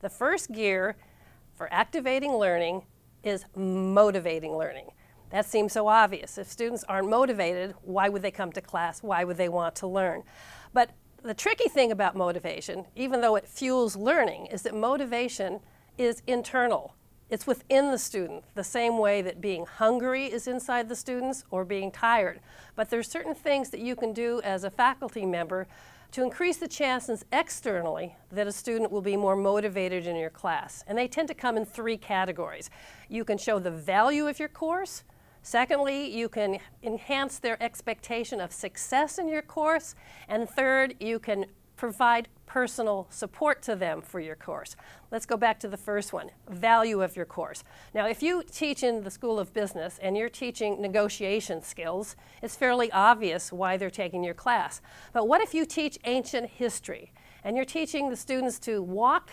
The first gear for activating learning is motivating learning. That seems so obvious. If students aren't motivated, why would they come to class? Why would they want to learn? But the tricky thing about motivation, even though it fuels learning, is that motivation is internal. It's within the student, the same way that being hungry is inside the students or being tired. But there's certain things that you can do as a faculty member to increase the chances externally that a student will be more motivated in your class. And they tend to come in three categories. You can show the value of your course. Secondly, you can enhance their expectation of success in your course. And third, you can provide personal support to them for your course. Let's go back to the first one, value of your course. Now, if you teach in the School of Business and you're teaching negotiation skills, it's fairly obvious why they're taking your class. But what if you teach ancient history and you're teaching the students to walk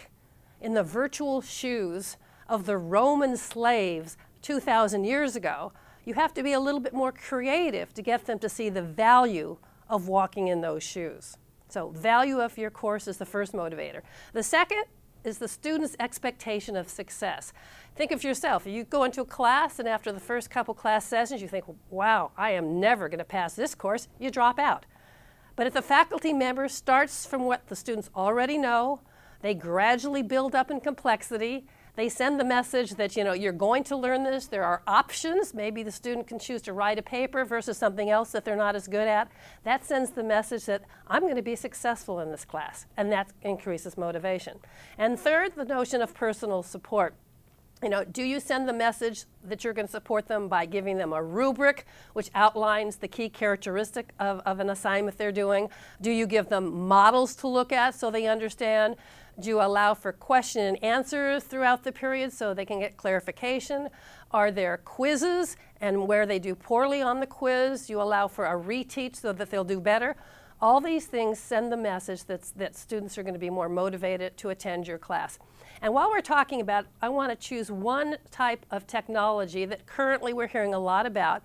in the virtual shoes of the Roman slaves 2,000 years ago? You have to be a little bit more creative to get them to see the value of walking in those shoes. So value of your course is the first motivator. The second is the student's expectation of success. Think of yourself. You go into a class and after the first couple class sessions you think, wow, I am never going to pass this course. You drop out. But if the faculty member starts from what the students already know, they gradually build up in complexity. They send the message that, you're going to learn this. There are options. Maybe the student can choose to write a paper versus something else that they're not as good at. That sends the message that I'm going to be successful in this class, and that increases motivation. And third, the notion of personal support. Do you send the message that you're going to support them by giving them a rubric which outlines the key characteristic of an assignment they're doing? Do you give them models to look at so they understand? Do you allow for question and answers throughout the period so they can get clarification? Are there quizzes, and where they do poorly on the quiz, you allow for a reteach so that they'll do better? All these things send the message that students are going to be more motivated to attend your class. And while we're talking about, I want to choose one type of technology that currently we're hearing a lot about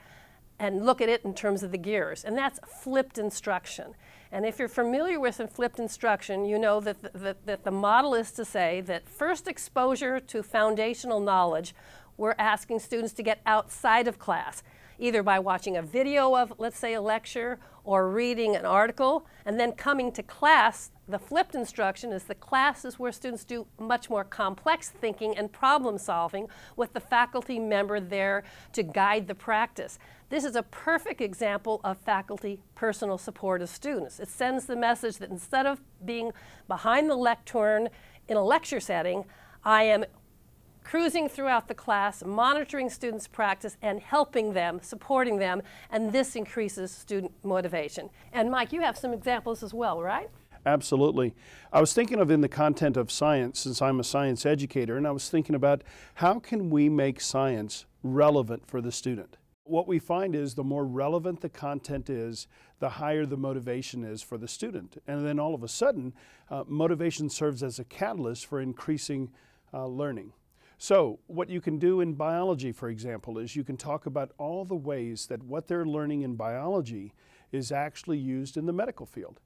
and look at it in terms of the gears, and that's flipped instruction. And if you're familiar with flipped instruction, you know that the model is to say that first exposure to foundational knowledge, we're asking students to get outside of class, either by watching a video of, let's say, a lecture or reading an article, and then coming to class. The flipped instruction is the classes where students do much more complex thinking and problem solving with the faculty member there to guide the practice. This is a perfect example of faculty personal support of students. It sends the message that instead of being behind the lectern in a lecture setting, I am cruising throughout the class, monitoring students' practice and helping them, supporting them, and this increases student motivation. And Mike, you have some examples as well, right? Absolutely. I was thinking of in the content of science, since I'm a science educator, and I was thinking about how can we make science relevant for the student? What we find is the more relevant the content is, the higher the motivation is for the student. And then all of a sudden, motivation serves as a catalyst for increasing learning. So what you can do in biology, for example, is you can talk about all the ways that what they're learning in biology is actually used in the medical field.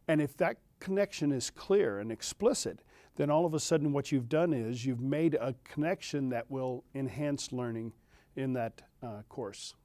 And if that connection is clear and explicit, then all of a sudden what you've done is you've made a connection that will enhance learning in that course.